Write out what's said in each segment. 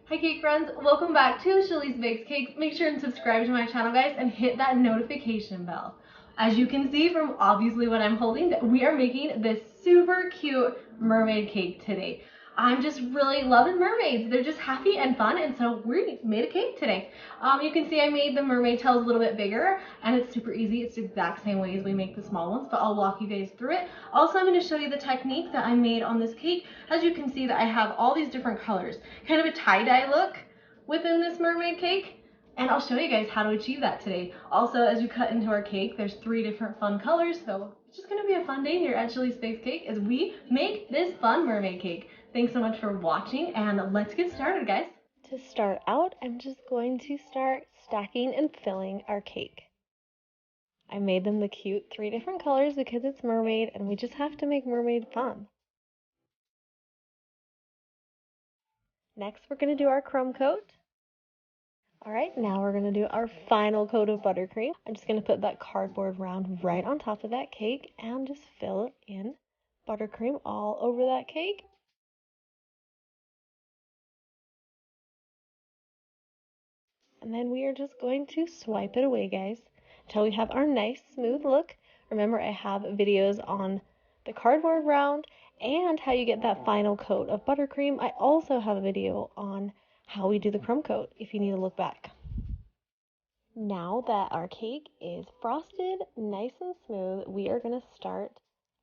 Hi cake friends, welcome back to CHALEESE Bakes Cakes. Make sure and subscribe to my channel guys and hit that notification bell. As you can see from obviously what I'm holding, we are making this super cute mermaid cake today. I'm just really loving mermaids. They're just happy and fun, and so we made a cake today. You can see I made the mermaid tails a little bit bigger, and it's super easy. It's the exact same way as we make the small ones, but I'll walk you guys through it. Also, I'm going to show you the technique that I made on this cake. As you can see that I have all these different colors, kind of a tie-dye look within this mermaid cake. And I'll show you guys how to achieve that today. Also, as you cut into our cake, there's 3 different fun colors, so it's just gonna be a fun day here at CHALEESE Bakes Cake as we make this fun mermaid cake. Thanks so much for watching, and let's get started, guys. To start out, I'm just going to start stacking and filling our cake. I made them the cute 3 different colors because it's mermaid, and we just have to make mermaid fun. Next, we're gonna do our crumb coat. Alright, now we're going to do our final coat of buttercream. I'm just going to put that cardboard round right on top of that cake and just fill in buttercream all over that cake. And then we are just going to swipe it away, guys, until we have our nice smooth look. Remember, I have videos on the cardboard round and how you get that final coat of buttercream. I also have a video on how we do the crumb coat if you need to look back. Now that our cake is frosted, nice and smooth, we are going to start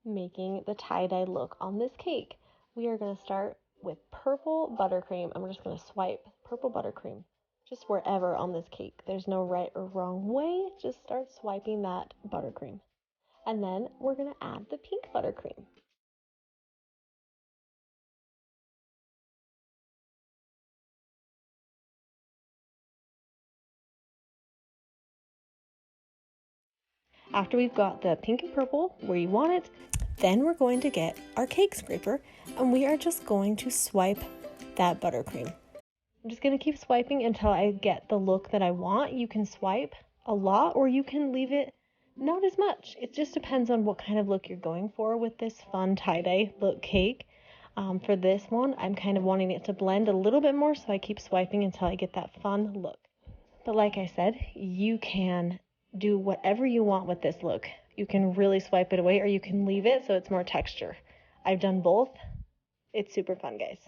making the tie-dye look on this cake. We are going to start with purple buttercream, and we're just going to swipe purple buttercream just wherever on this cake. There's no right or wrong way, just start swiping that buttercream. And then we're going to add the pink buttercream. After we've got the pink and purple where you want it, then we're going to get our cake scraper and we are just going to swipe that buttercream. I'm just going to keep swiping until I get the look that I want. You can swipe a lot or you can leave it not as much. It just depends on what kind of look you're going for with this fun tie-dye look cake. For this one, I'm kind of wanting it to blend a little bit more, so I keep swiping until I get that fun look. But like I said, you can do whatever you want with this look. You can really swipe it away or you can leave it so it's more texture. I've done both. It's super fun, guys.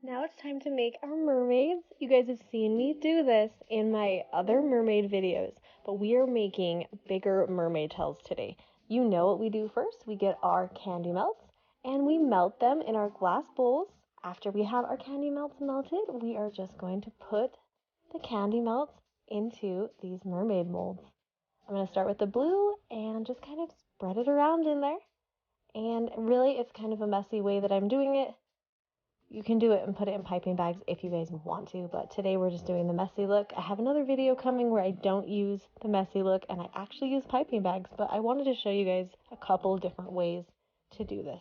Now it's time to make our mermaids. You guys have seen me do this in my other mermaid videos, but we are making bigger mermaid tails today. You know what we do first. We get our candy melts and we melt them in our glass bowls. After we have our candy melts melted, we are just going to put the candy melts into these mermaid molds. I'm going to start with the blue and just kind of spread it around in there. And really, it's kind of a messy way that I'm doing it. You can do it and put it in piping bags if you guys want to, but today we're just doing the messy look. I have another video coming where I don't use the messy look and I actually use piping bags, but I wanted to show you guys a couple different ways to do this.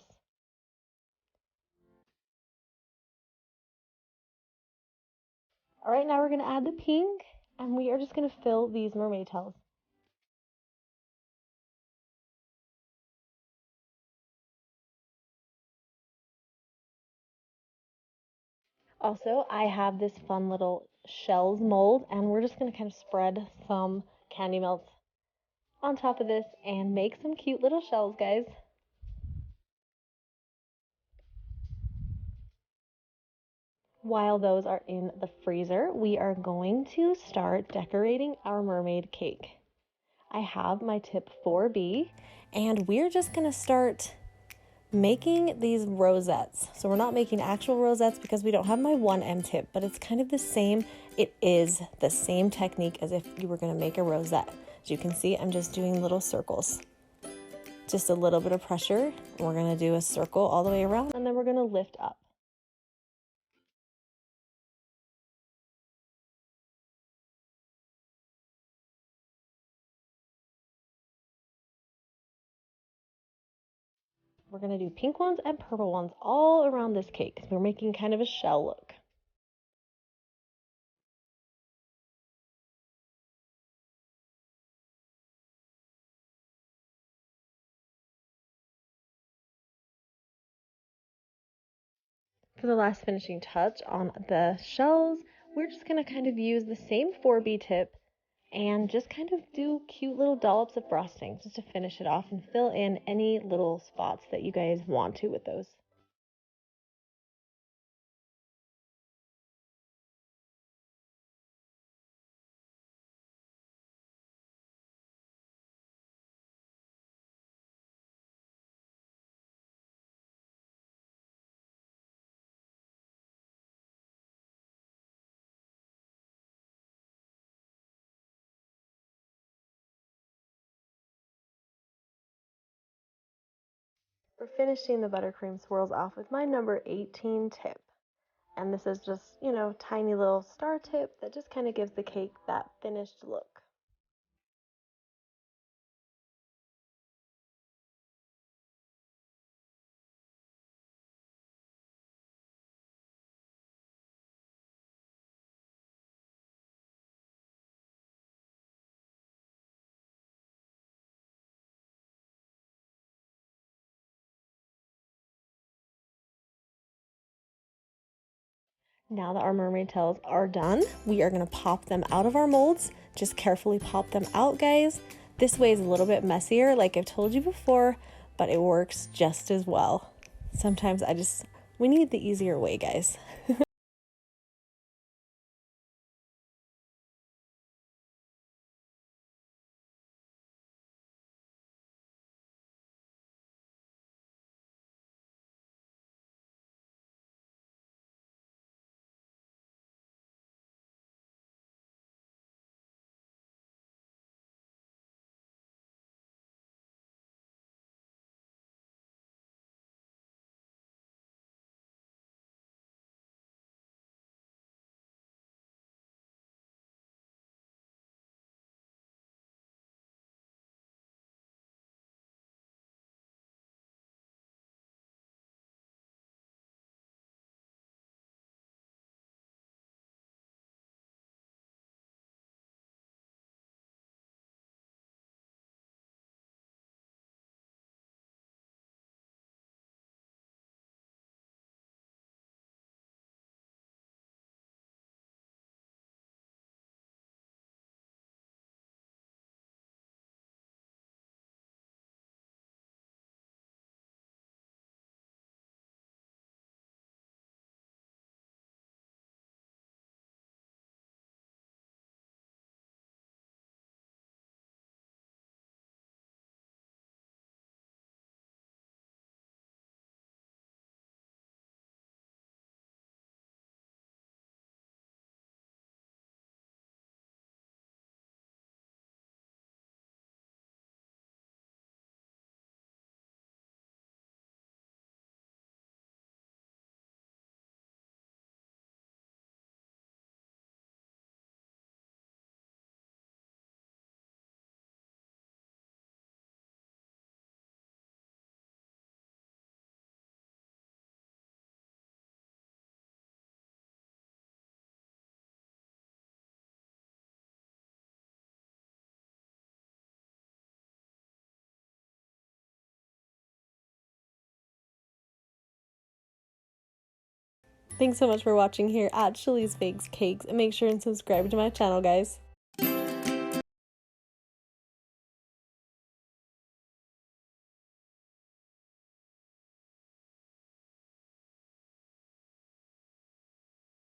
All right, now we're going to add the pink and we are just going to fill these mermaid tails. Also, I have this fun little shells mold and we're just going to kind of spread some candy melts on top of this and make some cute little shells, guys. While those are in the freezer, we are going to start decorating our mermaid cake. I have my tip 4B, and we're just going to start making these rosettes. So we're not making actual rosettes because we don't have my 1M tip, but it's kind of the same. It is the same technique as if you were going to make a rosette. As you can see, I'm just doing little circles. Just a little bit of pressure. We're going to do a circle all the way around, and then we're going to lift up. We're going to do pink ones and purple ones all around this cake because we're making kind of a shell look. For the last finishing touch on the shells, we're just going to kind of use the same 4B tip and just kind of do cute little dollops of frosting just to finish it off and fill in any little spots that you guys want to with those. For finishing the buttercream swirls off with my number 18 tip. And this is just, tiny little star tip that just kind of gives the cake that finished look. Now that our mermaid tails are done, we are going to pop them out of our molds. Just carefully pop them out, guys. This way is a little bit messier, like I've told you before, but it works just as well. Sometimes we need the easier way, guys. Thanks so much for watching here at CHALEESE Bakes Cakes, and make sure and subscribe to my channel, guys.